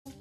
Okay,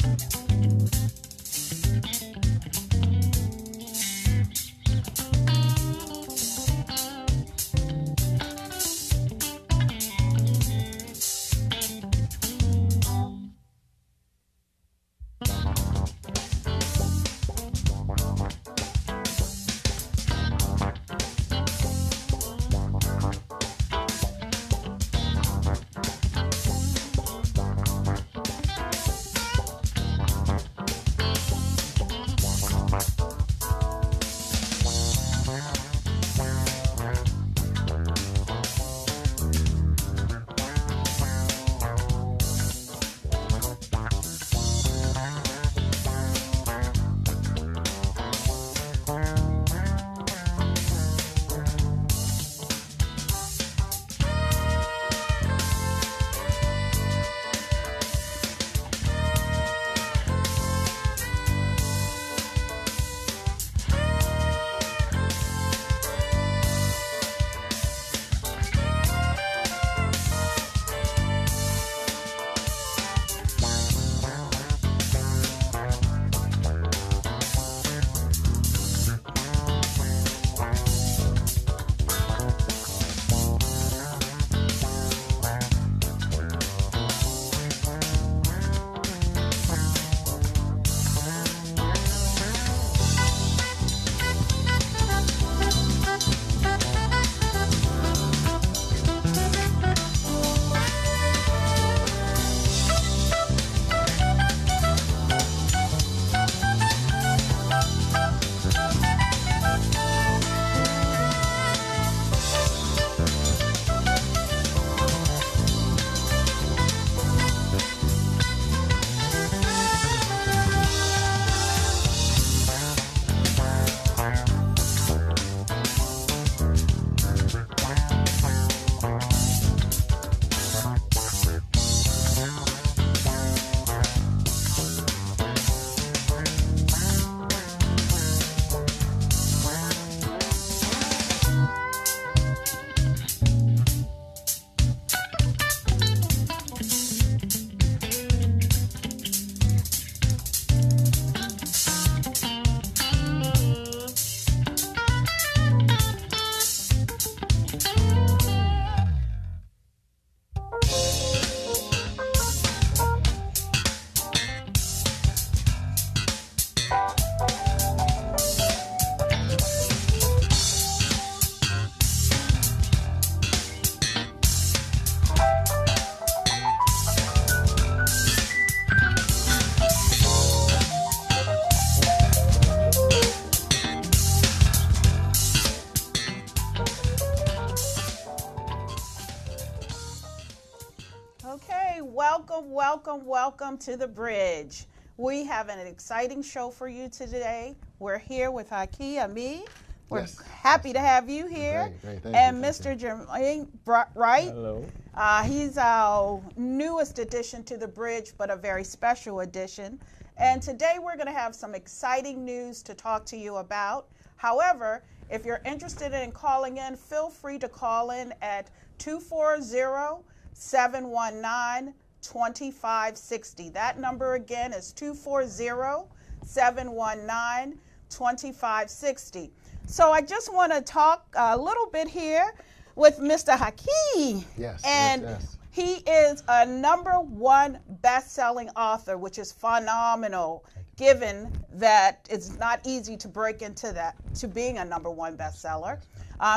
welcome to the Bridge. We have an exciting show for you today. We're here with Haki Ami. We're happy to have you here. Great. And Mr. Jermaine Wright. Hello. He's our newest addition to the Bridge, but a very special addition. And today we're going to have some exciting news to talk to you about. However, if you're interested in calling in, feel free to call in at 240-719-2560. That number again is 240-719-2560. So I just want to talk a little bit here with Mr. Haki. Yes. He is a #1 best-selling author, which is phenomenal, given that it's not easy to break into that, to being a #1 bestseller.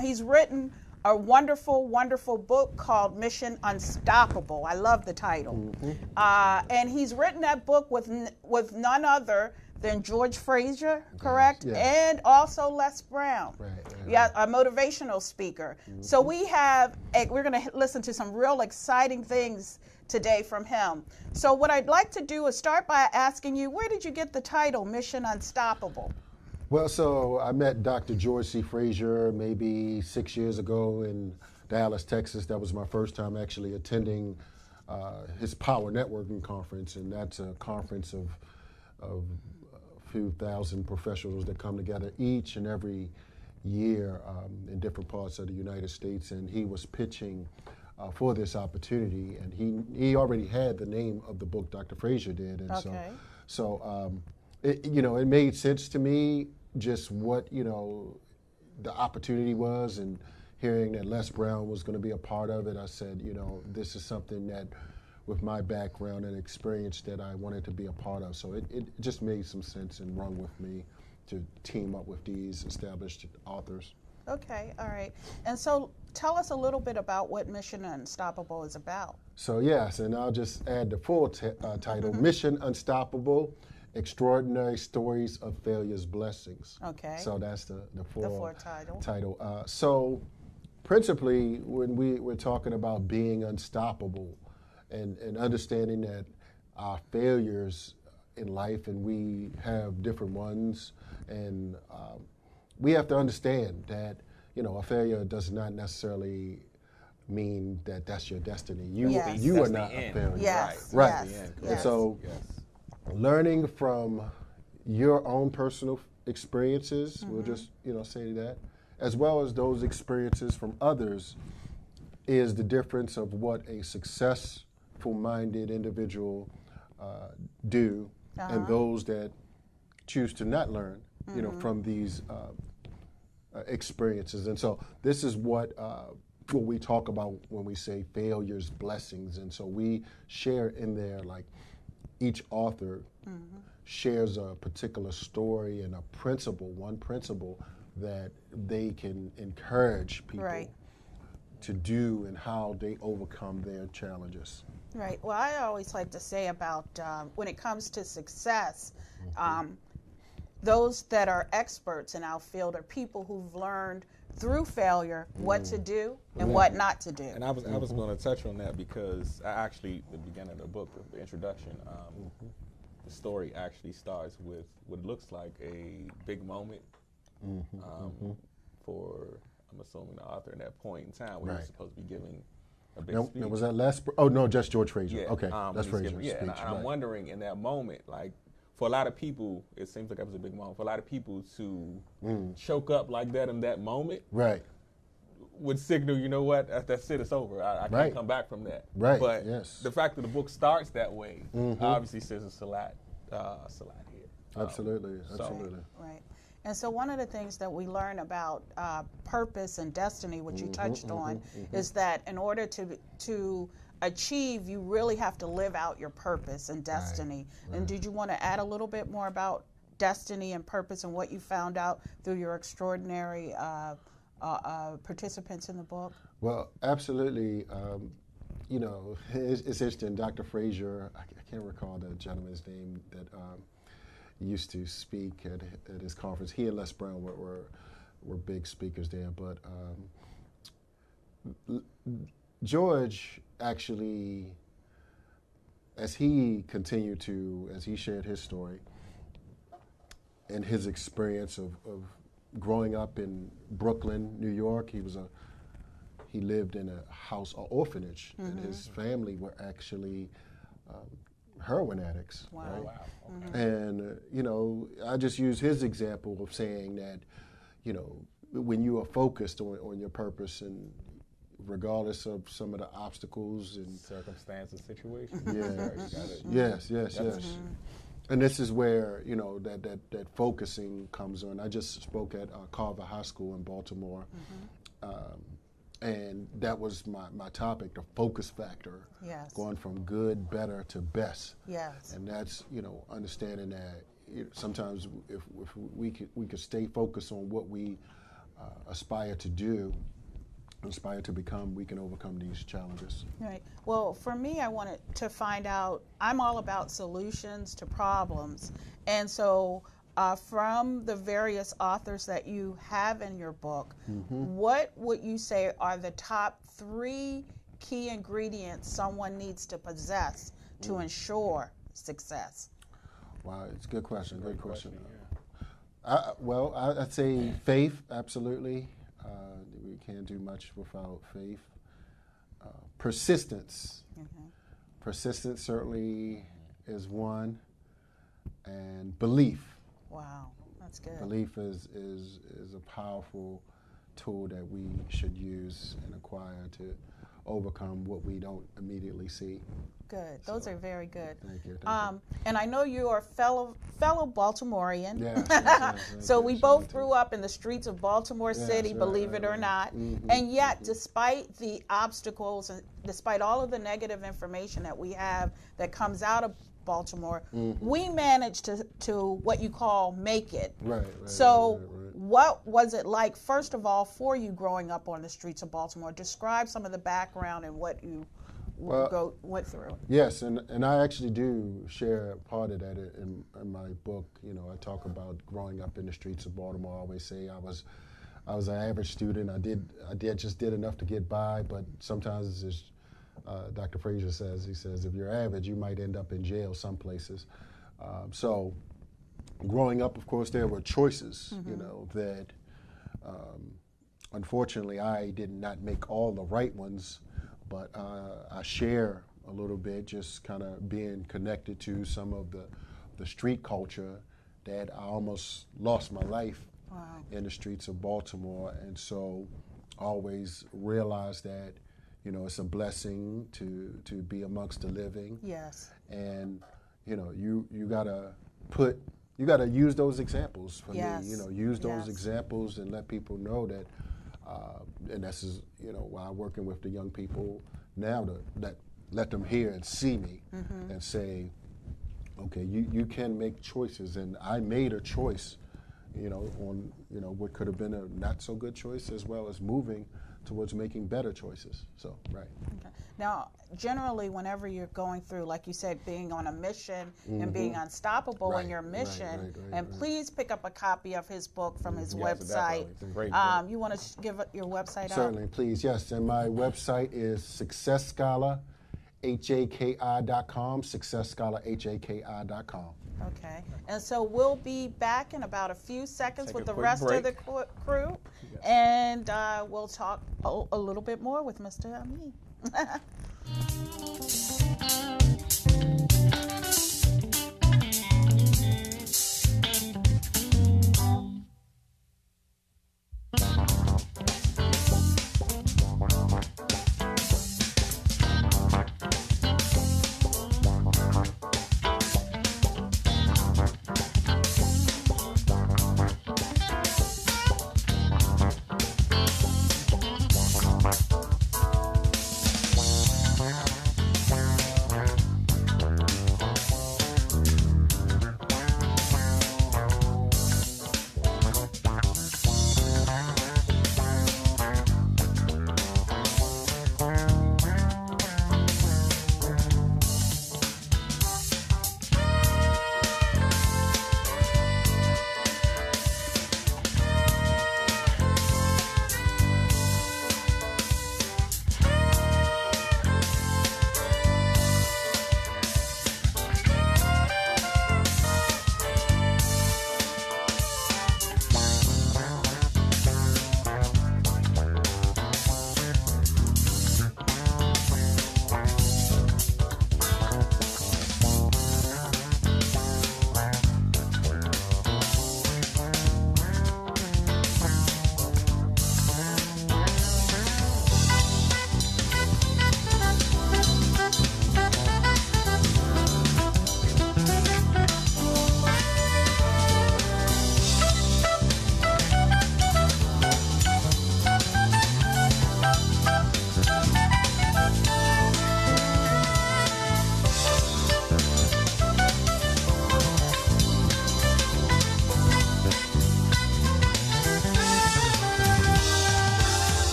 He's written a wonderful book called Mission Unstoppable. I love the title. Mm-hmm. And he's written that book with none other than George Fraser, correct? Yes. And also Les Brown. Right. Yeah, a motivational speaker. Mm-hmm. So we're going to listen to some real exciting things today from him. So what I'd like to do is start by asking you, where did you get the title Mission Unstoppable? Well, so I met Dr. George C. Fraser maybe 6 years ago in Dallas, Texas. That was my first time actually attending his Power Networking Conference, and that's a conference of a few thousand professionals that come together each and every year in different parts of the United States. And he was pitching for this opportunity. And he already had the name of the book, Dr. Frazier did, and Okay. it made sense to me just what the opportunity was, and hearing that Les Brown was going to be a part of it. I said, this is something that, with my background and experience, that I wanted to be a part of. So it just made some sense and rung with me to team up with these established authors. Okay, all right. And so tell us a little bit about what Mission Unstoppable is about. So yes, and I'll just add the full title, Mission Unstoppable, Extraordinary Stories of Failure's Blessings. Okay. So that's the full title. So principally, when we're talking about being unstoppable and understanding that our failures in life, and we have different ones, and we have to understand that a failure does not necessarily mean that that's your destiny. You are not a failure. Yes. Right. Yes. And so learning from your own personal experiences, we'll just say that, as well as those experiences from others, is the difference of what a successful-minded individual do, and those that choose to not learn, from these experiences. And so this is what we talk about when we say failures, blessings. And so we share in there, like, each author shares a particular story and a principle, one principle that they can encourage people to do, and how they overcome their challenges. Right. Well, I always like to say about when it comes to success, those that are experts in our field are people who've learned through failure what to do and what not to do. And I was going to touch on that, because I actually, the beginning of the book, the introduction, the story actually starts with what looks like a big moment for, I'm assuming, the author in that point in time where he was supposed to be giving a big speech. Was that Les? Oh no, just George Frazier. Yeah, okay, Les Frazier's speech. And I'm wondering, in that moment, like, for a lot of people, it seems like that was a big moment. For a lot of people to choke up like that in that moment, would signal, you know what, that's it, it's over. I can't come back from that. Right. But the fact that the book starts that way obviously says it's a lot here. Absolutely. Right. And so one of the things that we learn about purpose and destiny, which you touched on, is that in order to achieve, you really have to live out your purpose and destiny. And did you want to add a little bit more about destiny and purpose and what you found out through your extraordinary participants in the book? Well, absolutely. It's interesting. Dr. Frazier, I can't recall the gentleman's name that used to speak at his conference. He and Les Brown were big speakers there, but George actually, as he shared his story and his experience of growing up in Brooklyn, New York, he lived in an orphanage, and his family were actually heroin addicts. Wow. Right? Wow. Okay. And I just use his example of saying that, when you are focused on your purpose, and regardless of some of the obstacles and circumstances, situations. Yes. And this is where that focusing comes on. I just spoke at Carver High School in Baltimore, and that was my topic, the focus factor. Yes. Going from good, better to best. Yes. And that's understanding that sometimes if we could stay focused on what we aspire to do, aspire to become, we can overcome these challenges. Right. Well, for me, I wanted to find out, I'm all about solutions to problems. And so from the various authors that you have in your book, what would you say are the top 3 key ingredients someone needs to possess to ensure success? Wow, it's a good question. Great question. Yeah. I'd say faith, absolutely. We can't do much without faith. Persistence. Persistence certainly is one. And belief. Wow, that's good. Belief is a powerful tool that we should use and acquire to overcome what we don't immediately see. Good. Those are very good. Thank you. Thank you. And I know you are a fellow Baltimorean. Yeah. So we both grew up in the streets of Baltimore City, believe it or not. Mm-hmm. And yet, despite the obstacles and despite all of the negative information that we have that comes out of Baltimore, we managed to what you call make it. Right. So what was it like, first of all, for you growing up on the streets of Baltimore? Describe some of the background and what you went through. Yes, and I actually do share part of that in my book. You know, I talk about growing up in the streets of Baltimore. I always say I was an average student. I just did enough to get by, but sometimes, as Dr. Frazier says, he says, if you're average, you might end up in jail some places. So growing up, of course, there were choices, you know, that unfortunately I did not make all the right ones. But I share a little bit, just kind of being connected to some of the street culture that I almost lost my life in the streets of Baltimore. And so I always realized that, you know, it's a blessing to be amongst the living. Yes. And, you know, you gotta use those examples for me, you know, use those examples and let people know that, and this is, you know, why I'm working with the young people now to let them hear and see me and say, okay, you can make choices. And I made a choice, you know, on, you know, what could have been a not so good choice, as well as moving towards making better choices. So, right. Okay. Now, generally, whenever you're going through, like you said, being on a mission and being unstoppable in your mission, and please pick up a copy of his book from his website. It's a great book. You want to give your website Certainly, please. Yes, and my website is SuccessScholarHAKI.com, SuccessScholarHAKI.com. Okay, and so we'll be back in about a few seconds with the rest of the crew, and we'll talk a little bit more with Mr. Amin.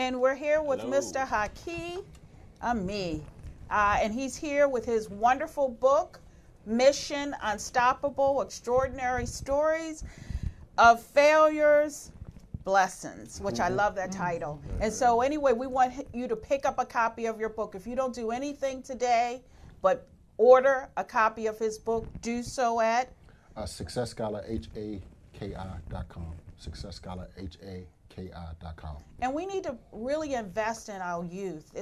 And we're here with Hello. Mr. Haki Ami. And he's here with his wonderful book, Mission Unstoppable, Extraordinary Stories of Failures, Blessings, which I love that title. And so anyway, we want you to pick up a copy of your book. If you don't do anything today, but order a copy of his book, do so at SuccessScholarHaki.com. SuccessScholarHaki.com. And we need to really invest in our youth.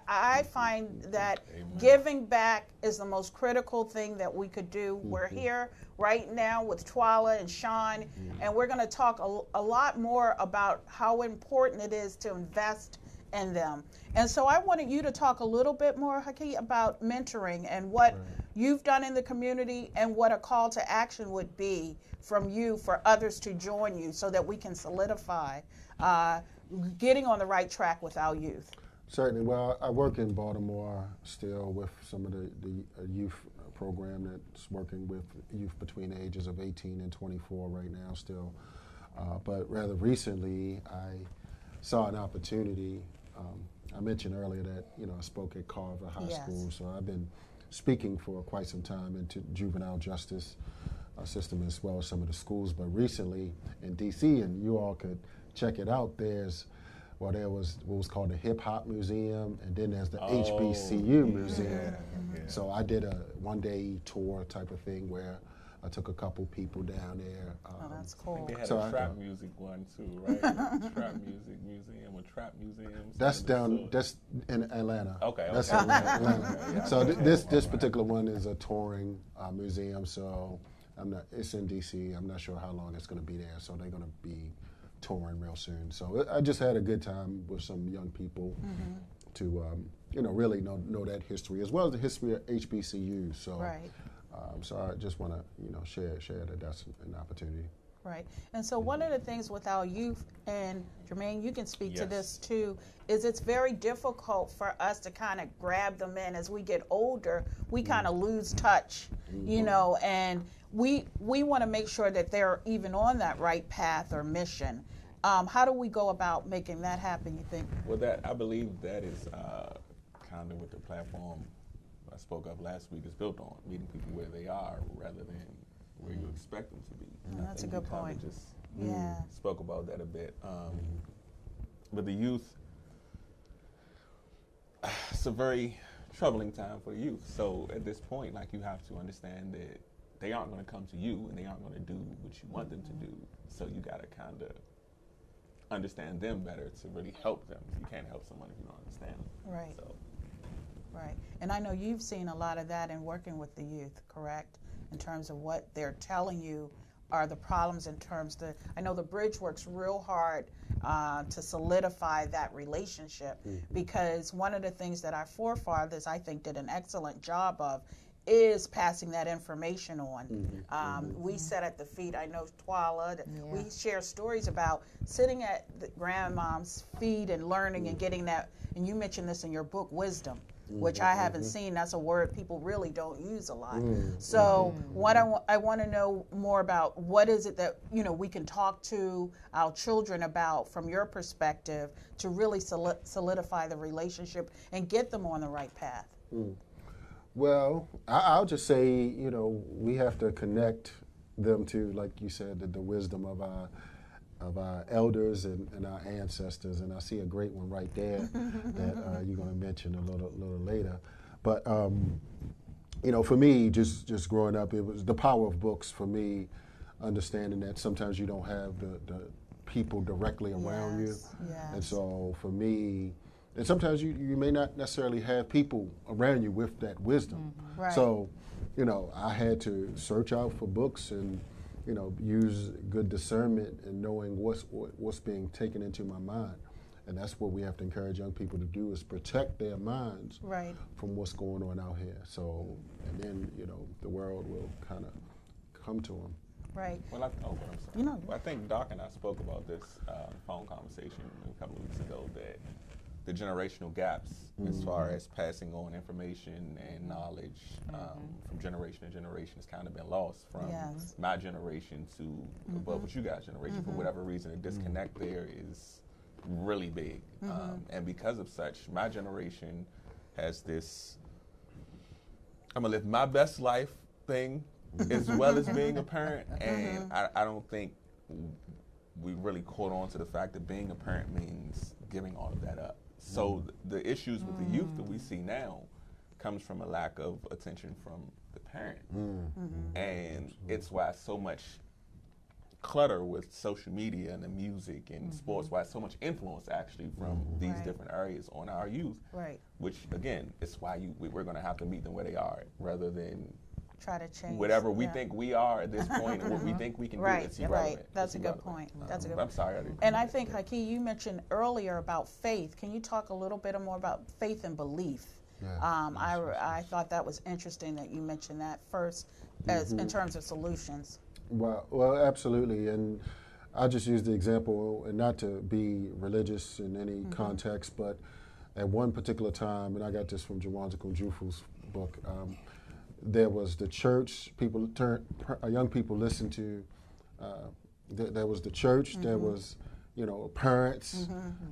I find that giving back is the most critical thing that we could do. We're here right now with Twala and Sean, and we're going to talk a lot more about how important it is to invest in them. And so I wanted you to talk a little bit more, Haki, about mentoring and what you've done in the community and what a call to action would be from you for others to join you so that we can solidify getting on the right track with our youth. Certainly. Well, I work in Baltimore still with some of the youth program that's working with youth between the ages of 18 and 24 right now still. But rather recently, I saw an opportunity. I mentioned earlier that, I spoke at Carver High School, so I've been speaking for quite some time into juvenile justice system as well as some of the schools. But recently in D.C., and you all could check it out, there was what was called the Hip Hop Museum, and then there's the HBCU Museum. So I did a one-day tour type of thing where I took a couple people down there. That's cool. They had a trap music one too, right? Trap music museum or trap museum. That's in Atlanta. Okay. That's in Atlanta. So this particular one is a touring museum. So it's in DC. I'm not sure how long it's going to be there. So they're going to be touring real soon. So I just had a good time with some young people to really know that history as well as the history of HBCUs. So. Right. So I just want to, share that that's an opportunity. Right. And so one of the things with our youth, and Jermaine, you can speak to this too, is it's very difficult for us to kind of grab them in. As we get older, we kind of lose touch, and we want to make sure that they're even on that right path or mission. How do we go about making that happen, you think? Well, I believe that is kind of what the platform I spoke of last week is built on, meeting people where they are rather than where you expect them to be. That's a good point. Just spoke about that a bit. But the youth, it's a very troubling time for the youth. So at this point, you have to understand that they aren't going to come to you and they aren't going to do what you want them to do. So you got to kind of understand them better to really help them. You can't help someone if you don't understand them. Right. So. Right. And I know you've seen a lot of that in working with the youth, correct? In terms of what they're telling you are the problems in terms of, I know the Bridge works real hard to solidify that relationship because one of the things that our forefathers, I think, did an excellent job of is passing that information on. We sat at the feet, I know Twala, we share stories about sitting at the grandmom's feet and learning and getting that, and you mentioned this in your book, wisdom, which I haven't seen. That's a word people really don't use a lot. So what I want to know more about, what is it that we can talk to our children about from your perspective to really solidify the relationship and get them on the right path? Well, I'll just say, we have to connect them to, like you said, the wisdom of our elders and our ancestors, and I see a great one right there that you're going to mention a little later. But for me, just growing up, it was the power of books for me, understanding that sometimes you don't have the people directly around you, and so for me. And sometimes you may not necessarily have people around you with that wisdom. Right. So, I had to search out for books and, use good discernment and knowing what's being taken into my mind. And that's what we have to encourage young people to do, is protect their minds from what's going on out here. So, and then, the world will kind of come to them. Right. Well, I'm sorry. I think Doc and I spoke about this phone conversation a couple of weeks ago, that the generational gaps as far as passing on information and knowledge from generation to generation has kind of been lost from my generation to above what you guys' generation. For whatever reason, a disconnect there is really big. And because of such, my generation has this I'm gonna live my best life thing as well as being a parent. And I don't think we really caught on to the fact that being a parent means giving all of that up. So the issues with the youth that we see now comes from a lack of attention from the parent. And it's why so much clutter with social media and the music and sports, why so much influence actually from these different areas on our youth. Which again, it's why we're going to have to meet them where they are, rather than try to change whatever we think we are at this point and what we think we can do. It's irrelevant. That's a good point. That's a good point. I'm sorry. And I think, Haki, you mentioned earlier about faith. Can you talk a little bit more about faith and belief? I thought that was interesting that you mentioned that first, as in terms of solutions. Well, absolutely. And I just use the example, and not to be religious in any context, but at one particular time, and I got this from Jawanza Kunjufu's book, there was the church, young people listened to, there was the church, there was, parents,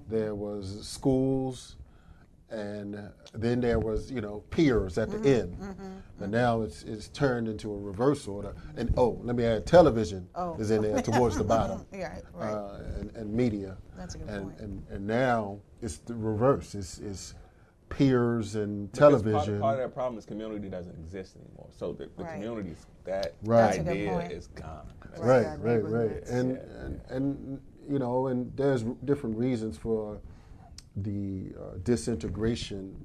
there was schools, and then there was, peers at the end. And now it's turned into a reverse order. And let me add, television is in there towards the bottom. And media. That's a good point. And now it's the reverse. It's peers and television. Part of that problem is community doesn't exist anymore. So the community, that idea is gone. Right. And there's different reasons for the disintegration,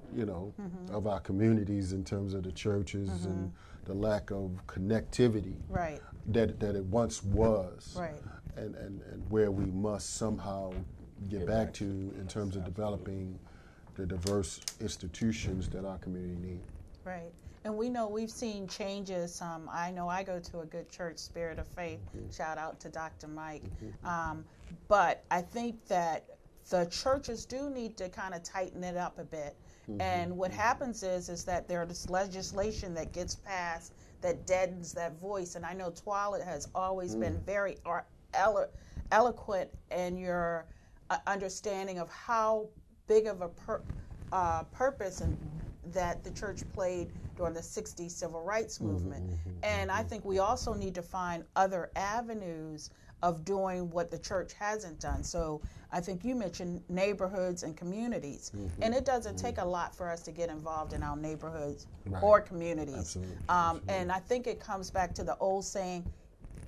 of our communities in terms of the churches and the lack of connectivity that it once was, and where we must somehow get back to in terms of developing the diverse institutions that our community need. Right. And we know we've seen changes. I know I go to a good church, Spirit of Faith. Shout out to Dr. Mike. But I think that the churches do need to kind of tighten it up a bit. And what happens is that there's legislation that gets passed that deadens that voice. And I know Twyla has always been very eloquent in your understanding of how big of a purpose and that the church played during the 60s civil rights movement. And I think we also need to find other avenues of doing what the church hasn't done. So I think you mentioned neighborhoods and communities. And it doesn't take a lot for us to get involved in our neighborhoods or communities. Absolutely. And I think it comes back to the old saying,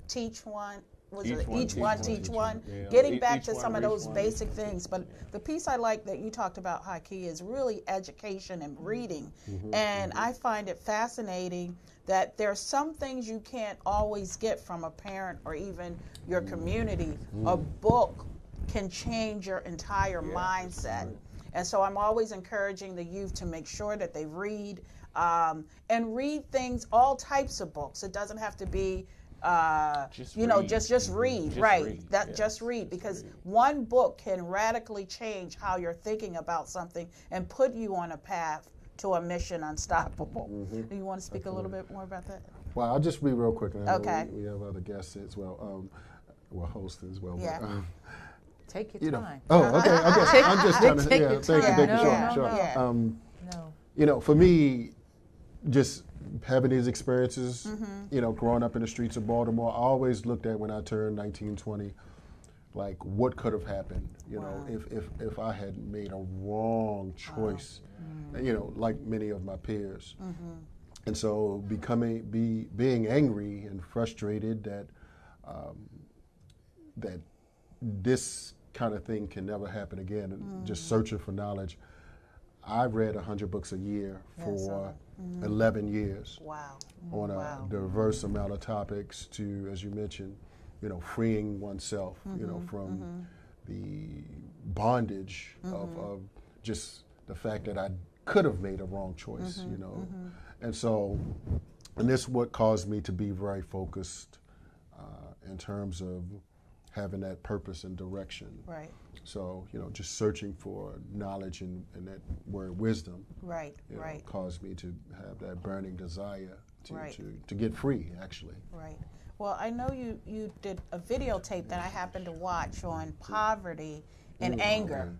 teach one, each one, teach one. Yeah. Getting back to Each some one, of those reach one. basic things. But the piece I like that you talked about, Haki, is really education and reading. And I find it fascinating that there are some things you can't always get from a parent or even your community. A book can change your entire mindset. And so I'm always encouraging the youth to make sure that they read and read things, all types of books. It doesn't have to be just read. Just read. Just read, because one book can radically change how you're thinking about something and put you on a path to a mission unstoppable. Do you want to speak a little bit more about that? Well, I'll just read real quick. And Okay. We have other guests as well, hosts as well. Yeah. But, take your time. Okay. I'm just trying to. Take your Thank you. time. Sure. No. For me, just having these experiences, growing up in the streets of Baltimore, I always looked at when I turned 19, 20, like what could have happened, if I had made a wrong choice, like many of my peers. And so being angry and frustrated that that this kind of thing can never happen again, and just searching for knowledge. I read 100 books a year for 11 years. Wow. On a diverse amount of topics to, as you mentioned, freeing oneself, from the bondage of just the fact that I could have made a wrong choice, And so, and this is what caused me to be very focused in terms of having that purpose and direction. Right. So, just searching for knowledge and that word wisdom. Right. Caused me to have that burning desire to get free, actually. Right. Well, I know you did a videotape that I happened to watch on poverty and anger.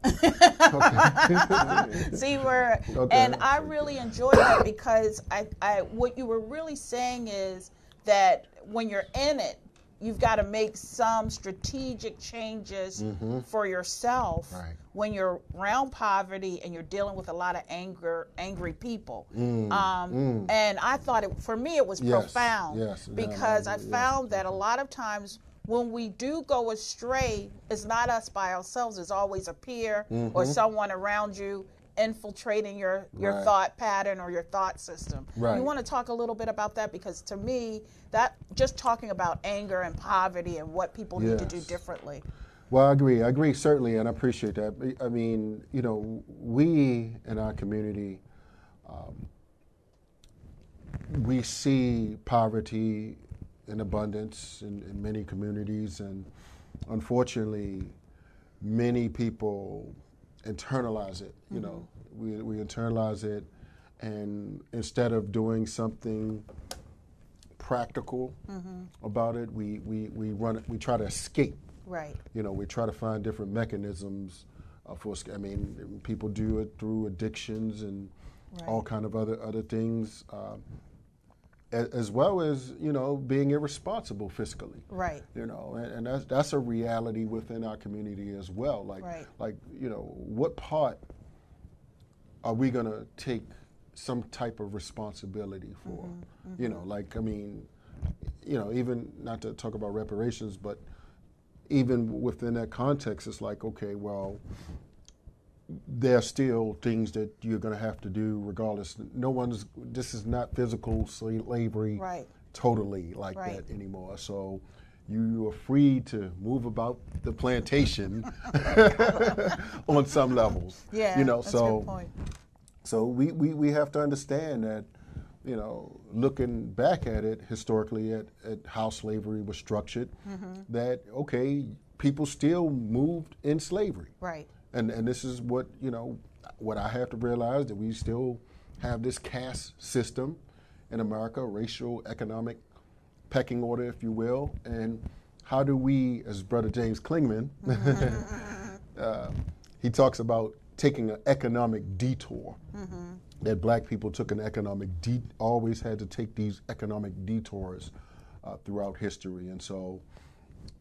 Okay. See where, Okay. and I really enjoy that because what you were really saying is that when you're in it, you've got to make some strategic changes for yourself when you're around poverty and you're dealing with a lot of angry people. And I thought for me it was profound because I found that a lot of times when we do go astray, it's not us by ourselves. It's always a peer or someone around you infiltrating your thought pattern or your thought system. Right. You want to talk a little bit about that? Because to me, that just talking about anger and poverty and what people need to do differently. Well, I agree certainly, and I appreciate that. I mean, you know, we in our community, we see poverty in abundance in many communities, and unfortunately, many people internalize it. You know, we internalize it, and instead of doing something practical about it, we try to escape. Right. You know, we try to find different mechanisms for. I mean, people do it through addictions and all kind of other things. As well as, you know, being irresponsible fiscally. Right. You know, and that's a reality within our community as well. Like, you know, what part are we going to take some type of responsibility for? You know, like, I mean, you know, even not to talk about reparations, but even within that context, it's like, okay, well, there are still things that you're going to have to do regardless. This is not physical slavery totally like that anymore. So you are free to move about the plantation on some levels. Yeah, you know, that's a good point. So we have to understand that, you know, looking back at it historically at how slavery was structured, that, okay, people still moved in slavery. Right. And this is what, you know, what I have to realize, that we still have this caste system in America, racial, economic pecking order, if you will. And how do we, as Brother James Klingman, he talks about taking an economic detour, that black people took an economic always had to take these economic detours throughout history. And so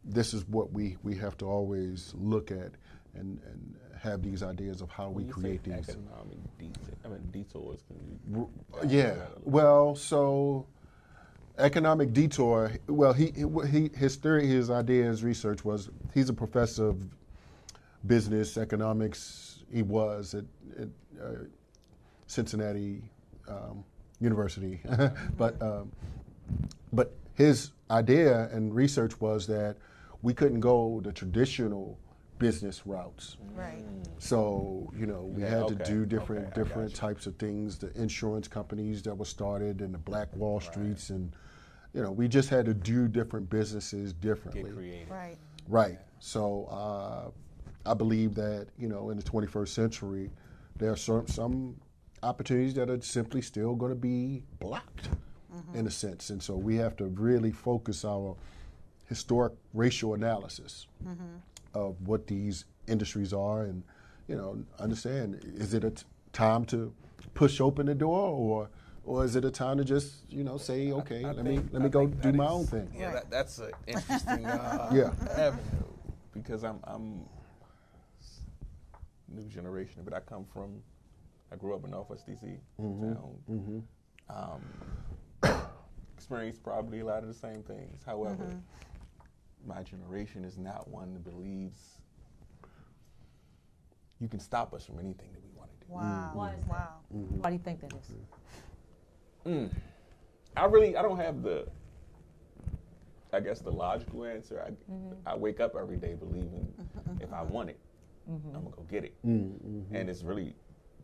this is what we have to always look at and have these ideas of how we create these economic detours. Well, so economic detour. Well, his theory, his idea, his research was, he's a professor of business economics. He was at Cincinnati University, but his idea and research was that we couldn't go the traditional business routes. Right. So, you know, we had to do different types of things, the insurance companies that were started and the Black Wall Streets, and, you know, we just had to do different businesses differently. Get creative. Right. Right. So I believe that, you know, in the 21st century, there are some opportunities that are simply still going to be blocked in a sense. And so we have to really focus our historic racial analysis of what these industries are, and, you know, understand, is it a time to push open the door, or is it a time to just, you know, say, okay, let me go do my own thing? Yeah, that's an interesting avenue, because I'm new generation, but I grew up in Northwest DC town. Experienced probably a lot of the same things. However, my generation is not one that believes you can stop us from anything that we want to do. Wow. Why is that? Why do you think that is? I don't have the logical answer. I wake up every day believing if I want it, I'm gonna go get it. And it's really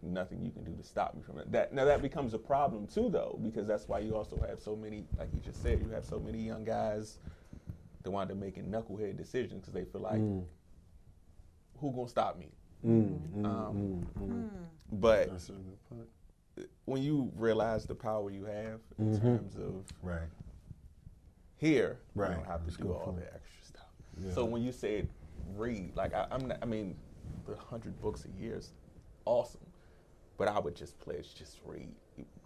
nothing you can do to stop me from it. Now that becomes a problem too, though, because that's why you also have so many, like you just said, you have so many young guys that wind up making knucklehead decisions because they feel like, who gonna stop me? But when you realize the power you have in terms of here, you don't have to do all the extra stuff. Yeah. So when you said read. Like I'm not, I mean, the 100 books a year is awesome, but I would just pledge just read,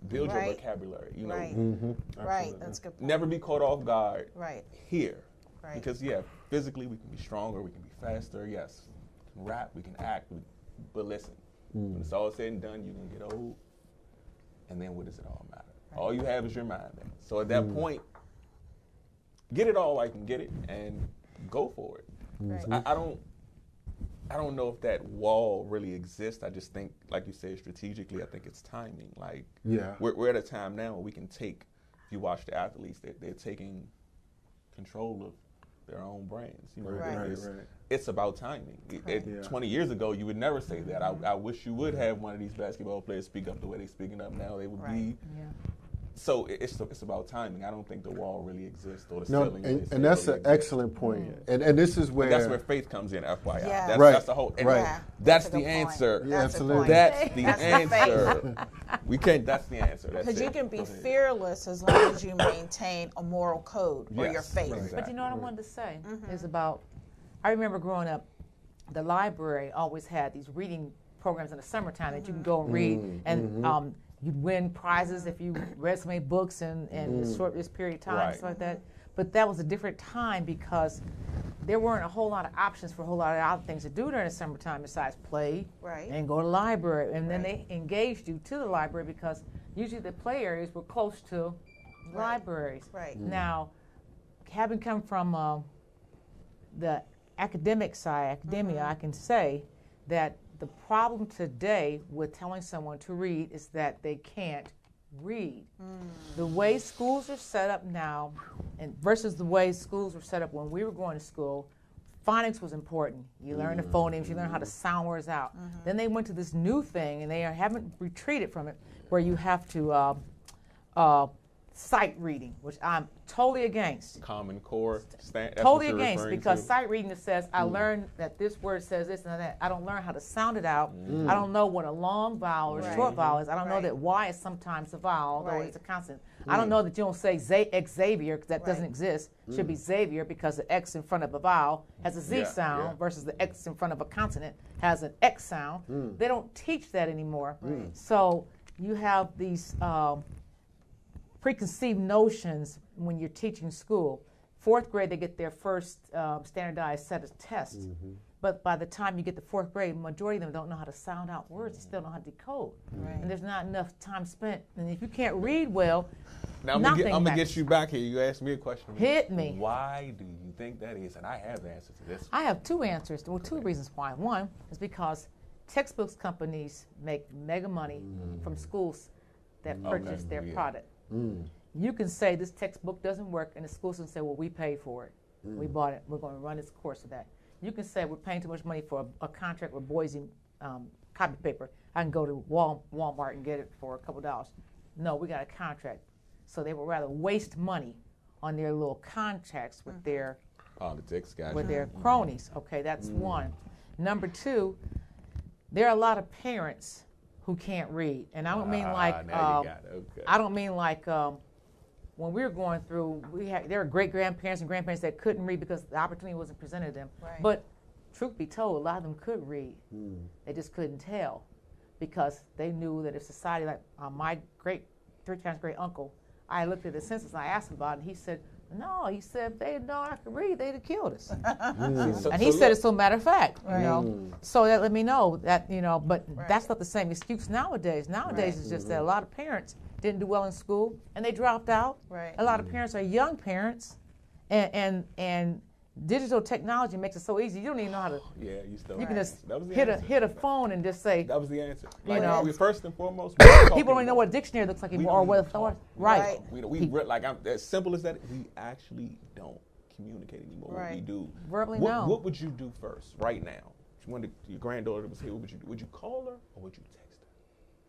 build your vocabulary. You know, Right. That's a good point. Never be caught off guard. Right. Here, Right. because physically we can be stronger, we can be faster. Yes, we can rap, we can act, but listen, when it's all said and done, you're gonna get old, and then what does it all matter? Right. All you have is your mind. Then. So at that point, get it all while you can get it, and go for it. Right. So I don't know if that wall really exists. I just think, like you said, strategically, I think it's timing. Like, we're at a time now where we can take. If you watch the athletes, they're taking control of their own brains. You know, it's about timing. 20 years ago, you would never say that. I wish you would have one of these basketball players speak up the way they're speaking up now. They would be. Yeah. So it's about timing. I don't think the wall really exists or the ceiling. And that's an excellent point. And this is where that's where faith comes in. FYI, yeah. That's the whole. That's the answer. Yeah, absolutely. That's the answer. We can't. That's the answer. Because you can be fearless as long as you maintain a moral code or your faith. Exactly. But you know what I wanted to say is about. I remember growing up, the library always had these reading programs in the summertime that you can go and read and. You'd win prizes if you read so many books in this period of time, stuff like that. But that was a different time because there weren't a whole lot of options for a whole lot of other things to do during the summertime besides play and go to the library. And then they engaged you to the library because usually the play areas were close to libraries. Right. Now, having come from the academic side, academia, I can say that the problem today with telling someone to read is that they can't read. The way schools are set up now and versus the way schools were set up when we were going to school, phonics was important. You learn the phonemes, you learn how to sound words out. Then they went to this new thing, and they haven't retreated from it, where you have to sight reading, which I'm totally against. Common Core. Totally against, because sight reading that says, I learned that this word says this and that. I don't learn how to sound it out. I don't know what a long vowel or short vowel is. I don't know that Y is sometimes a vowel, although it's a consonant. I don't know that you don't say Xavier, because that doesn't exist. It should be Xavier, because the X in front of a vowel has a Z sound versus the X in front of a consonant has an X sound. They don't teach that anymore. So you have these preconceived notions when you're teaching school. Fourth grade, they get their first standardized set of tests. But by the time you get to fourth grade, majority of them don't know how to sound out words. They still don't know how to decode. And there's not enough time spent. And if you can't read well, now I'm going to get you back here. You asked me a question. Hit me. Why do you think that is? And I have the answer to this. I have two answers. Well, two reasons why. One is because textbooks companies make mega money from schools that purchase their product. You can say this textbook doesn't work, and the schools can say, well, we paid for it. We bought it. We're going to run this course of that. You can say we're paying too much money for a contract with Boise copy paper. I can go to Walmart and get it for a couple of dollars. No, we got a contract. So they would rather waste money on their little contracts with their politics, guys, with their cronies. Okay, that's one. Number two, there are a lot of parents who can't read, and I don't mean like I don't mean like when we were going through, there were great grandparents and grandparents that couldn't read because the opportunity wasn't presented to them. But truth be told, a lot of them could read. They just couldn't tell because they knew that if society, like my three times great uncle, I looked at the census and I asked him about it, and he said, no, he said, if they had known I could read, they'd have killed us. And he said it's a matter of fact, you know. So that let me know that, you know, but that's not the same excuse nowadays. Nowadays it's just that a lot of parents didn't do well in school and they dropped out. A lot of parents are young parents, and digital technology makes it so easy. You don't even know how to. You can just hit a phone and just say. That was the answer. You know, first and foremost, people don't even know what a dictionary looks like anymore or what a thought. As simple as that, we actually don't communicate anymore. What we do verbally. What would you do first, right now? If you wanted your granddaughter was here, what would you do? Would you call her or would you text her?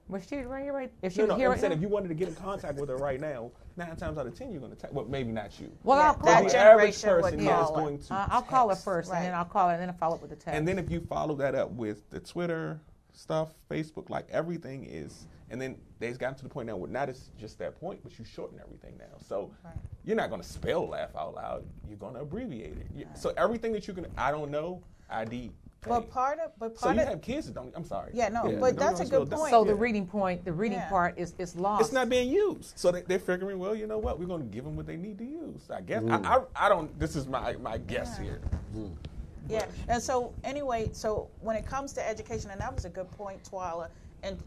Well, she's right. If she was here, I'm saying if you wanted to get in contact with her right now, 9 times out of 10 you're going to text. Well, maybe not you. Well, I'll call that her. generation would going to I'll call her first, and then I'll call her, and then I'll follow up with the text. And then if you follow that up with the Twitter stuff, Facebook, like everything is, and then they've gotten to the point now where not just that point, but you shorten everything now. So you're not going to spell laugh out loud. You're going to abbreviate it. So everything that you can, I don't know, ID. But part of so you have kids that don't. I'm sorry. Yeah, no, but that's a good point. So the reading part is lost. It's not being used. So they're figuring, well, you know what? We're going to give them what they need to use. I guess. I don't. This is my guess here. Yeah. And so anyway, so when it comes to education, and that was a good point, Twila, and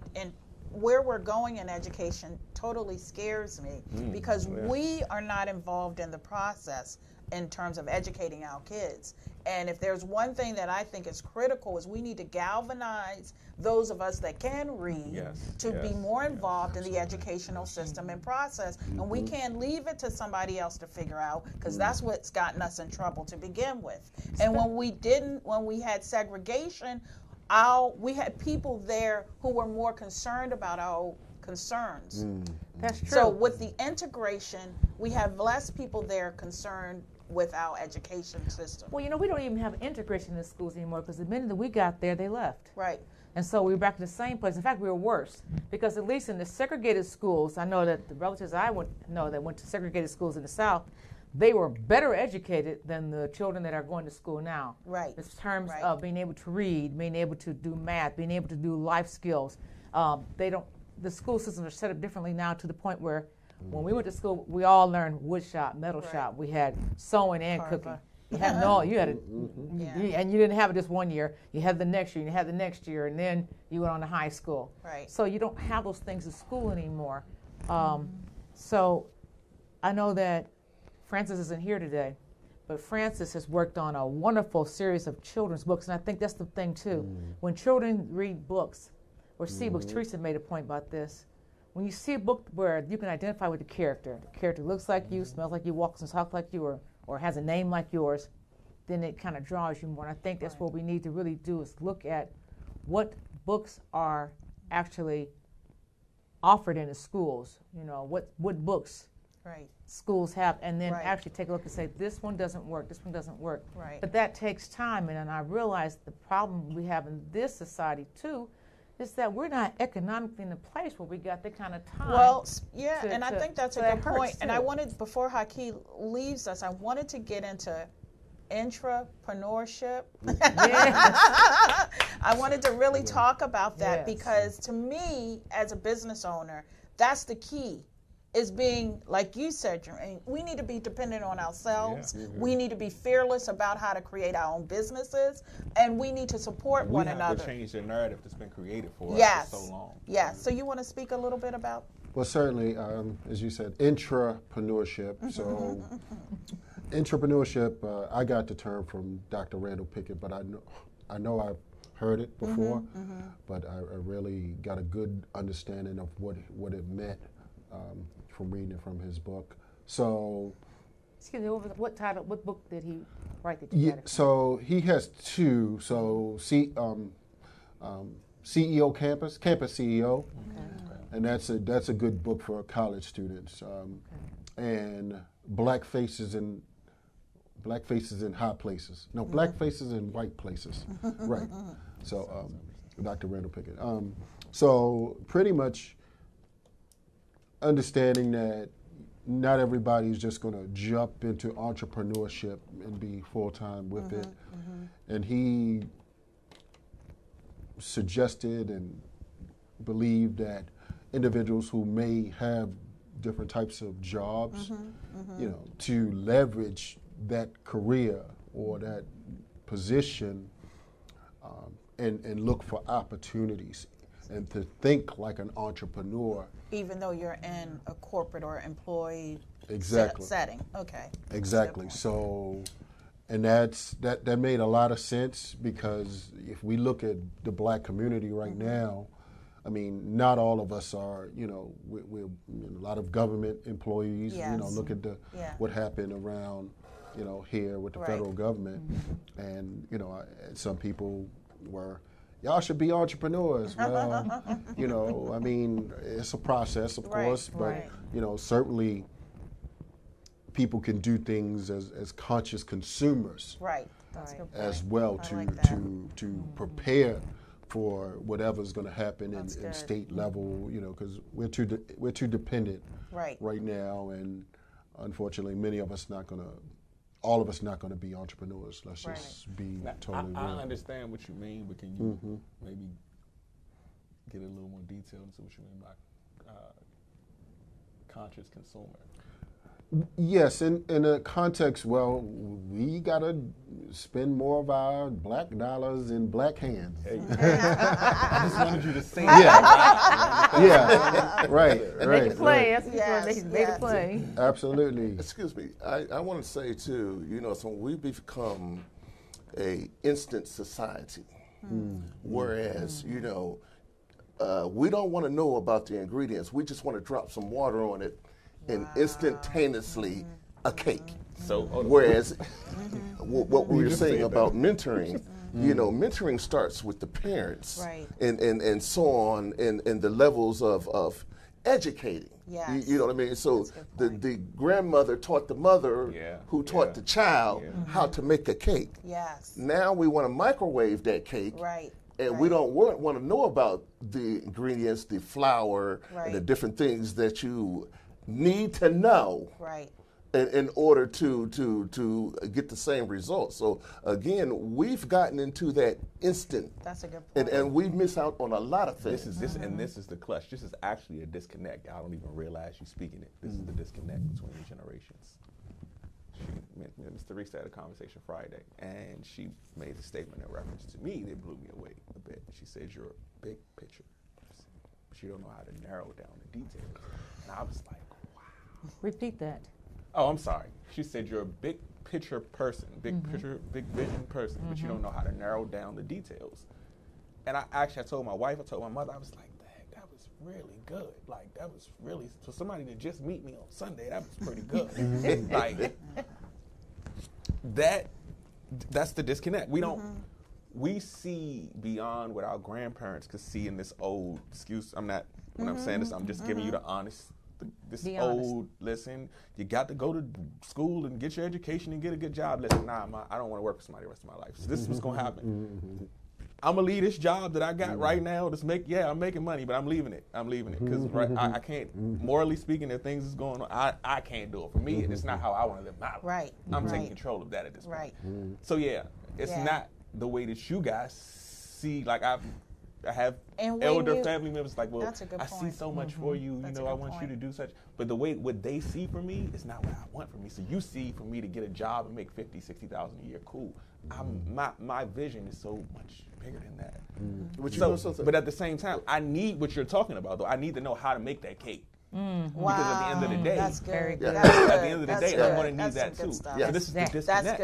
where we're going in education totally scares me because we are not involved in the process in terms of educating our kids. And if there's one thing that I think is critical is we need to galvanize those of us that can read to be more involved in the educational system and process. And we can't leave it to somebody else to figure out because that's what's gotten us in trouble to begin with. And when we had segregation, we had people there who were more concerned about our concerns. That's true. So with the integration, we have less people there concerned with our education system. Well, we don't even have integration in the schools anymore because the minute that we got there, they left. Right. And so we were back in the same place. In fact, we were worse because at least in the segregated schools, I know that the relatives that went to segregated schools in the South, they were better educated than the children that are going to school now. Right. In terms of being able to read, being able to do math, being able to do life skills. The school systems are set up differently now to the point where when we went to school, we all learned wood shop, metal shop. We had sewing and cooking. You had and you didn't have it just one year. You had the next year, you had the next year, and then you went on to high school. Right. So you don't have those things in school anymore. So I know that Francis isn't here today, but Francis has worked on a wonderful series of children's books, and I think that's the thing too. When children read books or see books, Teresa made a point about this. When you see a book where you can identify with the character looks like you, smells like you, walks and talks like you, or has a name like yours, then it kind of draws you more. And I think that's what we need to really do is look at what books are actually offered in the schools. What books schools have, and then actually take a look and say, this one doesn't work, this one doesn't work. Right. But that takes time, and I realize the problem we have in this society too is that we're not economically in a place where we got that kind of time. Well, and I think that's a good point. And I wanted, before Haki leaves us, I wanted to get into intrapreneurship. I wanted to really talk about that because to me, as a business owner, that's the key. Is being, like you said, Jermaine, we need to be dependent on ourselves. We need to be fearless about how to create our own businesses, and we need to support one another. We have to change the narrative that's been created for us for so long. Yes. So you want to speak a little bit about? Well, certainly, as you said, intrapreneurship. So entrepreneurship, I got the term from Dr. Randall Pickett, but I know I've heard it before, but I really got a good understanding of what it meant. From reading it from his book. So, excuse me, what book did he write that you got? So he has two. So CEO Campus CEO, and that's a good book for college students. And Black Faces in High Places. No, Black Faces in White Places. Right. So Dr. Randall Pickett. So pretty much understanding that not everybody's just going to jump into entrepreneurship and be full-time with it. And he suggested and believed that individuals who may have different types of jobs, to leverage that career or that position and look for opportunities and to think like an entrepreneur. Even though you're in a corporate or employee setting. Okay. Exactly. So, and that made a lot of sense because if we look at the Black community right now, I mean, not all of us are, we're a lot of government employees, look at what happened around, here with the federal government. And, some people were, y'all should be entrepreneurs. Well, I mean, it's a process, of course, but, certainly people can do things as conscious consumers as well to prepare for whatever's going to happen in state level, because we're too dependent right now, and unfortunately many of us not going to all of us not going to be entrepreneurs. Let's just be totally real. I understand what you mean, but can you maybe get a little more detail into what you mean by conscious consumer? Yes, in a context, well, we got to spend more of our black dollars in black hands. Hey. I just wanted you to sing right. Make it play. Make it play. Absolutely. Excuse me. I want to say, too, so we've become a instant society, whereas, we don't want to know about the ingredients. We just want to drop some water on it and instantaneously a cake. So, whereas what we were saying about mentoring, mentoring starts with the parents, and so on, and the levels of educating. Yes. You know what I mean? So the grandmother taught the mother, who taught the child how to make a cake. Yes. Now we want to microwave that cake. Right. And we don't want to know about the ingredients, the flour, and the different things that you need to know in order to get the same results. So again, we've gotten into that instant. That's a good point. And we miss out on a lot of things. This is the clutch. This is actually a disconnect. I don't even realize you're speaking it. This is the disconnect between the generations. Mr. Reese had a conversation Friday, and she made a statement in reference to me that blew me away a bit. She said, "You're a big picture person, but you don't know how to narrow down the details." And I was like, wow. Repeat that. Oh, I'm sorry. She said, "You're a big picture person, big picture, big vision person, but you don't know how to narrow down the details." And I told my wife, I told my mother, I was like, that was really good. Like, that was really, for somebody to just meet me on Sunday, that was pretty good. Like, that's the disconnect. We see beyond what our grandparents could see in this old excuse. When I'm saying this, I'm just giving you the honest, listen, you got to go to school and get your education and get a good job. Listen, I don't want to work for somebody the rest of my life. So this is what's going to happen. I'm going to leave this job that I got right now. I'm making money, but I'm leaving it. Because I can't, morally speaking, there are things that's going on. I can't do it. For me, it's not how I want to live my life. Right. I'm taking control of that at this point. So it's not the way that you guys see. Like I have elder family members like, well, I see so much for you. I want you to do such. But the way what they see for me is not what I want for me. So you see for me to get a job and make $50,000, $60,000 a year, cool. My vision is so much bigger than that. But at the same time, I need what you're talking about, though. I need to know how to make that cake. Wow. Because at the end of the day, that's good. At the end of the day, I'm going to need that too. So this is the disconnect.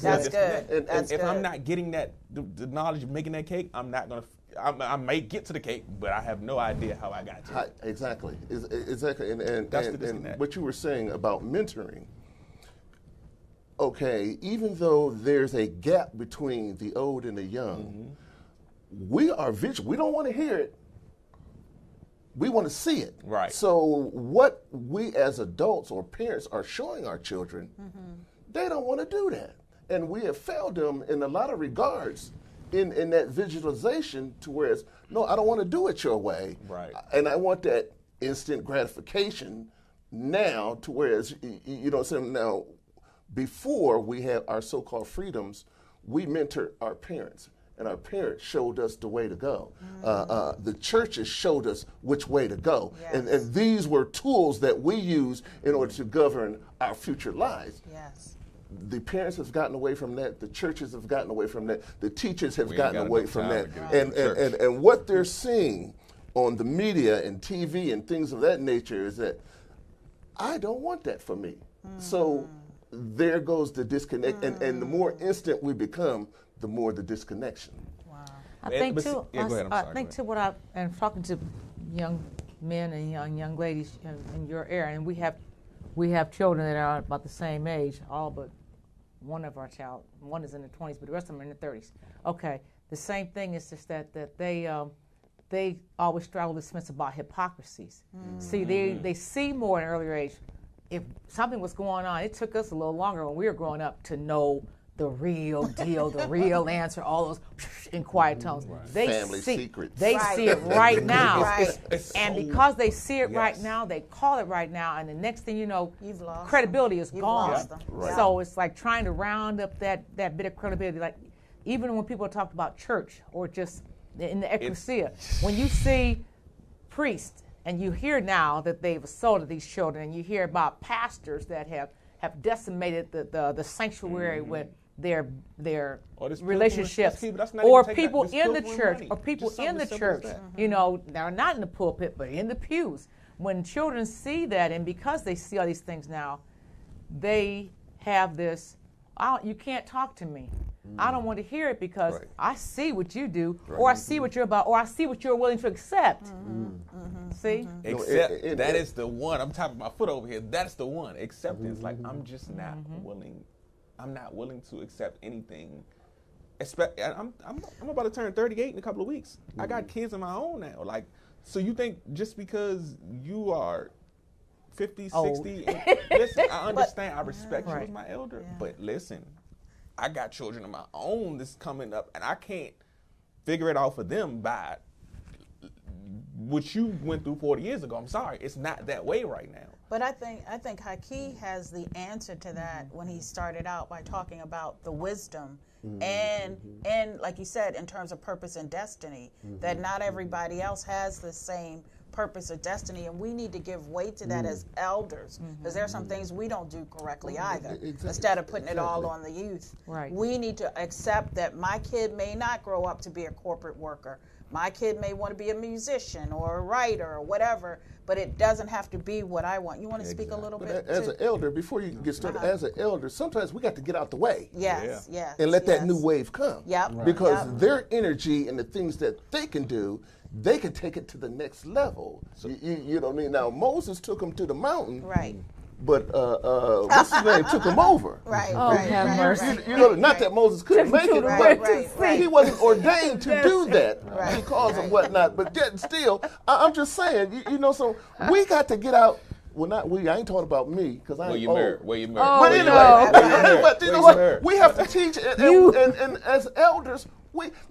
That's good. And if I'm not getting that, the knowledge of making that cake, I'm not going to. I may get to the cake, but I have no idea how I got to it. Exactly. And what you were saying about mentoring. Okay, even though there's a gap between the old and the young, we are vigilant. We don't want to hear it. We want to see it. Right. So what we as adults or parents are showing our children, they don't want to do that. And we have failed them in a lot of regards in that visualization to where it's, no, I don't want to do it your way. Right. And I want that instant gratification now to where it's, now, before we had our so-called freedoms, we mentored our parents, and our parents showed us the way to go. The churches showed us which way to go. Yes. And these were tools that we use in order to govern our future lives. Yes. The parents have gotten away from that. The churches have gotten away from that. The teachers have gotten away from that. And what they're seeing on the media and TV and things of that nature is that I don't want that for me. So there goes the disconnect. And the more instant we become, the more the disconnection. Wow. I think too. Go ahead, I think too. And talking to young men and young ladies in your era, and we have children that are about the same age, all but one of our child. One is in the 20s, but the rest of them are in the 30s. Okay. The same thing is just that they always straddle this fence about hypocrisies. See, they see more at an earlier age. If something was going on, it took us a little longer when we were growing up to know the real deal, the real answer, all those in quiet tones. They Family secrets. They see it right now. And because they see it right now, they call it right now, and the next thing you know, credibility is gone. So it's like trying to round up that bit of credibility. Like even when people talk about church or just in the ecclesia, when you see priests and you hear now that they've assaulted these children, and you hear about pastors that have decimated the sanctuary with their relationships, or people in the church, or people in the church, you know, they're not in the pulpit, but in the pews. When children see that, and because they see all these things now, they have this, you can't talk to me. I don't want to hear it because I see what you do, or I see what you're about, or I see what you're willing to accept. See? Accept, that is the one. I'm tapping my foot over here. That's the one. Acceptance. Like, I'm just not willing. I'm not willing to accept anything. I'm about to turn 38 in a couple of weeks. I got kids of my own now. Like, so you think just because you are 50, 60, and listen, I understand, I respect you as my elder, but listen, I got children of my own that's coming up, and I can't figure it out for them by what you went through 40 years ago. I'm sorry, it's not that way right now. But I think Haki has the answer to that when he started out by talking about the wisdom and like you said, in terms of purpose and destiny, that not everybody else has the same purpose or destiny, and we need to give weight to that as elders, because there are some things we don't do correctly either. Instead of putting it all on the youth, we need to accept that my kid may not grow up to be a corporate worker. My kid may want to be a musician or a writer or whatever, but it doesn't have to be what I want. You want to speak a little bit? As an elder, before you get started, as an elder, sometimes we got to get out the way. Yes. And let that new wave come. Because their energy and the things that they can do, they can take it to the next level. So, you know what I mean? Now, Moses took them to the mountain. But what's his name took him over. Have mercy. You know, not that Moses couldn't make it, but he wasn't ordained to do that because of whatnot. But yet still, I'm just saying, you know, so we got to get out. Well, not we. I ain't talking about me because I ain't old. Where you married? But anyway, but you know what? We have to teach, and as elders,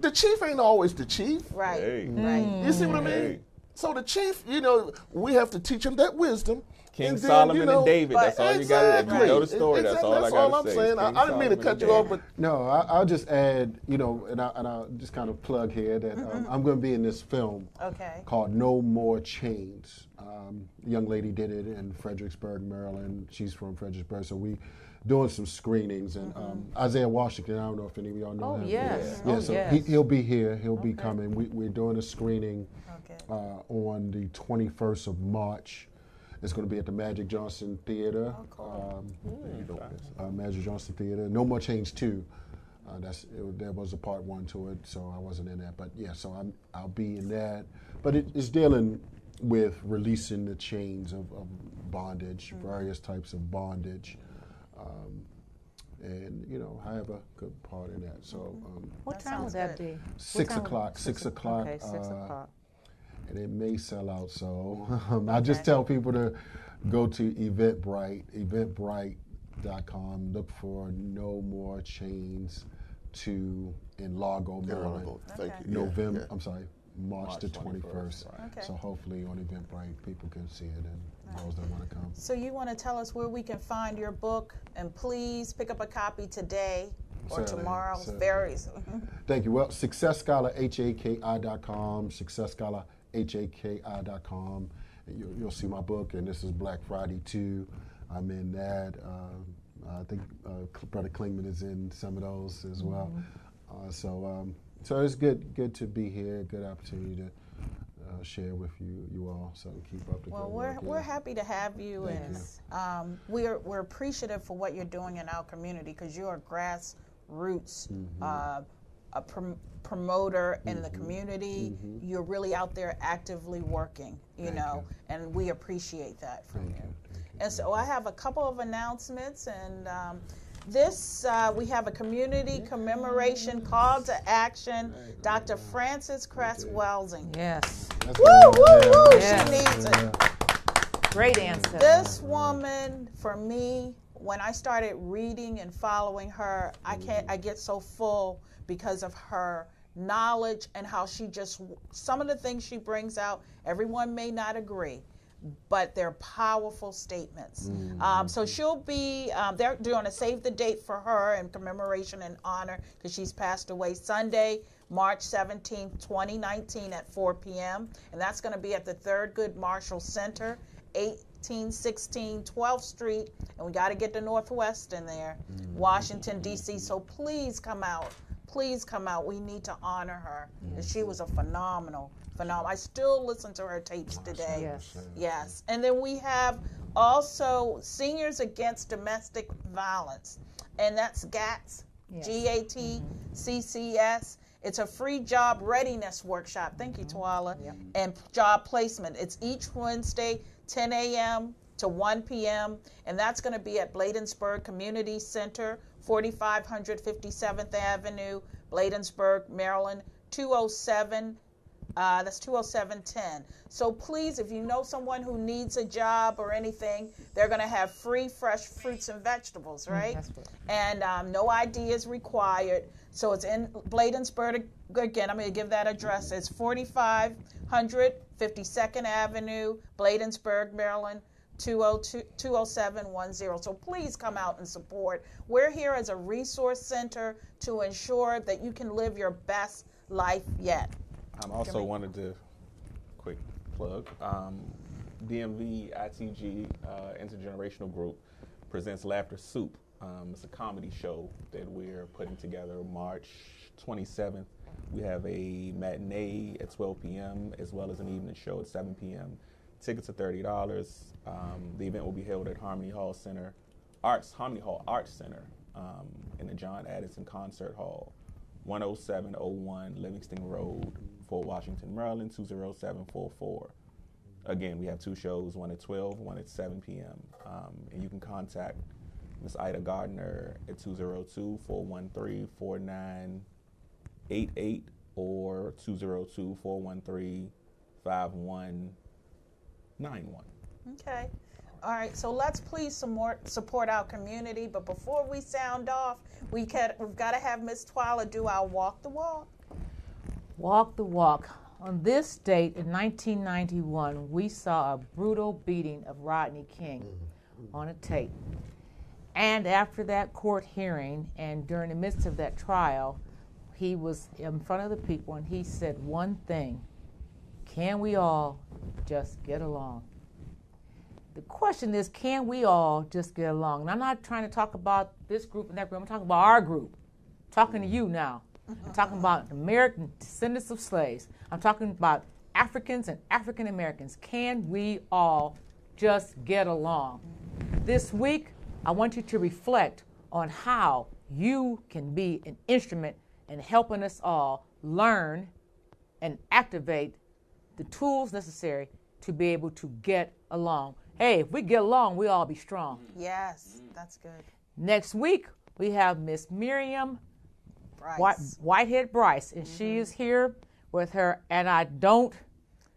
the chief ain't always the chief. You see what I mean? So the chief, you know, we have to teach him that wisdom. King Solomon and David. That's all you got to. If you know the story, that's all I got to say. That's all I'm saying. I didn't mean to cut you off, but no, I'll just add, you know, and I'll just kind of plug here that I'm going to be in this film called No More Chains. A young lady did it in Fredericksburg, Maryland. She's from Fredericksburg, so we doing some screenings. And Isaiah Washington, I don't know if any of y'all know him. He'll be here. He'll be coming. We're doing a screening on the 21st of March. It's going to be at the Magic Johnson Theater. Magic Johnson Theater. No More Chains 2. There was a part 1 to it, so I wasn't in that. But yeah, so I'll be in that. But it's dealing with releasing the chains of bondage, various types of bondage. And, you know, I have a good part in that. So what time will that be? 6 o'clock. 6 o'clock. Okay, 6 o'clock. And it may sell out, so I just tell people to go to Eventbrite, eventbrite.com, look for No More Chains 2 in Largo, Maryland. Thank you. March the 21st. So hopefully on Eventbrite people can see it and those that want to come. So you want to tell us where we can find your book, and please pick up a copy today or tomorrow. Varies. Thank you. Well, SuccessScholarHAKI.com, SuccessScholarHAKI.com. And you'll see my book, and this is Black Friday 2. I'm in that. I think Brother Klingman is in some of those as well. So it's good to be here. Good opportunity to share with you all. So keep up the good work. Well, we're happy to have you, and we're appreciative for what you're doing in our community, because you're a grassroots promoter in the community. You're really out there actively working, you know, and we appreciate that from you. And so I have a couple of announcements, and we have a community commemoration call to action. Dr. Frances Cress Welsing. Yes. Woo, woo, woo. She needs it. Great answer. This woman, for me, when I started reading and following her, I get so full because of her knowledge and how she just, some of the things she brings out, everyone may not agree, but they're powerful statements. So she'll be, they're doing a save the date for her in commemoration and honor because she's passed away, Sunday, March 17th, 2019 at 4 p.m. And that's going to be at the Thurgood Marshall Center, 1816 12th Street. And we got to get the Northwest in there, Washington, D.C. So please come out. Please come out. We need to honor her. And she was a phenomenal. I still listen to her tapes today. Yes. And then we have also Seniors Against Domestic Violence. And that's GATS, GATCCS. It's a free job readiness workshop. Thank you, Twala. And job placement. It's each Wednesday, 10 a.m. to 1 p.m. And that's going to be at Bladensburg Community Center, 4500 57th Avenue, Bladensburg, Maryland, 20710. So please, if you know someone who needs a job or anything, they're going to have free fresh fruits and vegetables, right? And no ID is required. So it's in Bladensburg. Again, I'm going to give that address. It's 4500 52nd Avenue, Bladensburg, Maryland, 20710. So please come out and support. We're here as a resource center to ensure that you can live your best life yet. I also wanted to quick plug DMV ITG Intergenerational Group presents Laughter Soup. It's a comedy show that we're putting together March 27th. We have a matinee at 12 p.m. as well as an evening show at 7 p.m. Tickets are $30. The event will be held at Harmony Hall Arts Center in the John Addison Concert Hall, 10701 Livingston Road, Fort Washington, Maryland, 20744. Again, we have two shows, one at 12, one at 7 p.m. And you can contact Ms. Ida Gardner at 202-413-4988 or 202-413-5191. Okay. All right, so let's please support our community. But before we sound off, we've got to have Ms. Twala do our walk the walk. Walk the walk. On this date in 1991, we saw a brutal beating of Rodney King on a tape. And after that court hearing and during the midst of that trial, he was in front of the people and he said one thing: can we all just get along? The question is, can we all just get along? And I'm not trying to talk about this group and that group. I'm talking about our group. I'm talking to you now. I'm talking about American descendants of slaves. I'm talking about Africans and African Americans. Can we all just get along? This week, I want you to reflect on how you can be an instrument in helping us all learn and activate the tools necessary to be able to get along. Hey, if we get along, we'll all be strong. Yes, that's good. Next week, we have Miss Miriam Whitehead Bryce, and she is here with her And I Don't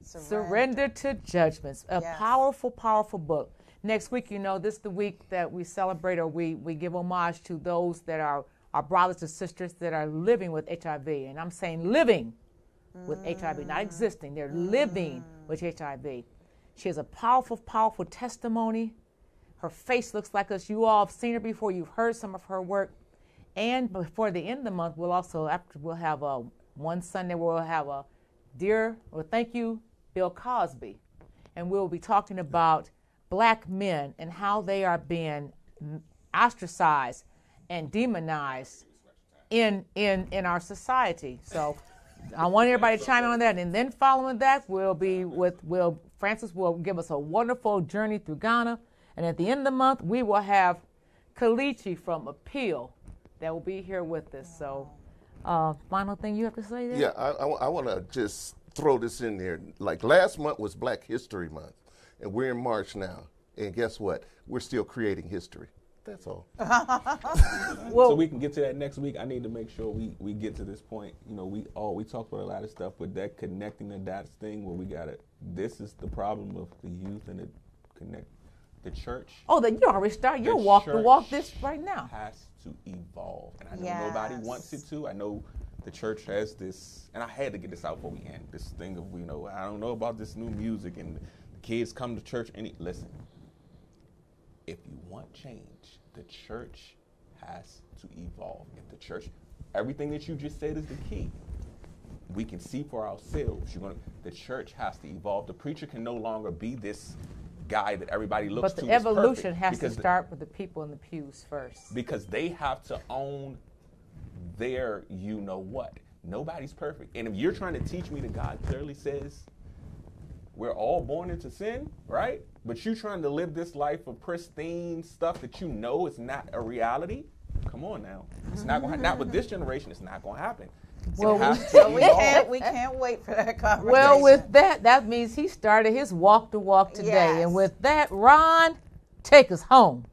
Surrender to Judgments, a powerful, powerful book. Next week, you know, this is the week that we celebrate or we give homage to those that are our brothers and sisters that are living with HIV. And I'm saying living with HIV, not existing. They're living with HIV. She has a powerful, powerful testimony. Her face looks like us. You all have seen her before. You've heard some of her work. And before the end of the month, we'll have one Sunday where we'll have a thank you, Bill Cosby. And we'll be talking about Black men and how they are being ostracized and demonized in our society. So I want everybody to chime in on that. And then following that, Francis will give us a wonderful journey through Ghana. And at the end of the month, we will have Kalichi from Appeal that will be here with us. So final thing you have to say there? Yeah, I want to just throw this in there. Like last month was Black History Month. And we're in March now. And guess what? We're still creating history. That's all. So we can get to that next week. I need to make sure we get to this point. You know, we talked about a lot of stuff, but that connecting the dots thing where this is the problem of the youth and the church. Oh, then you already started your walk to walk this right now. Has to evolve, and I know nobody wants it to. I know the church has this, and I had to get this out before we end. This thing of I don't know about this new music, and the kids come to church and listen. If you want change, the church has to evolve. If the church, everything that you just said is the key. We can see for ourselves. The church has to evolve. The preacher can no longer be this guy that everybody looks to. But the evolution has to start with the people in the pews first. Because they have to own their you-know-what. Nobody's perfect. And if you're trying to teach me that God clearly says we're all born into sin, right? But you're trying to live this life of pristine stuff that you know is not a reality, come on now. It's not going to not with this generation, it's not going to happen. Well, we can't wait for that conversation. Well, with that means he started his walk to walk today. Yes. And with that, Ron, take us home.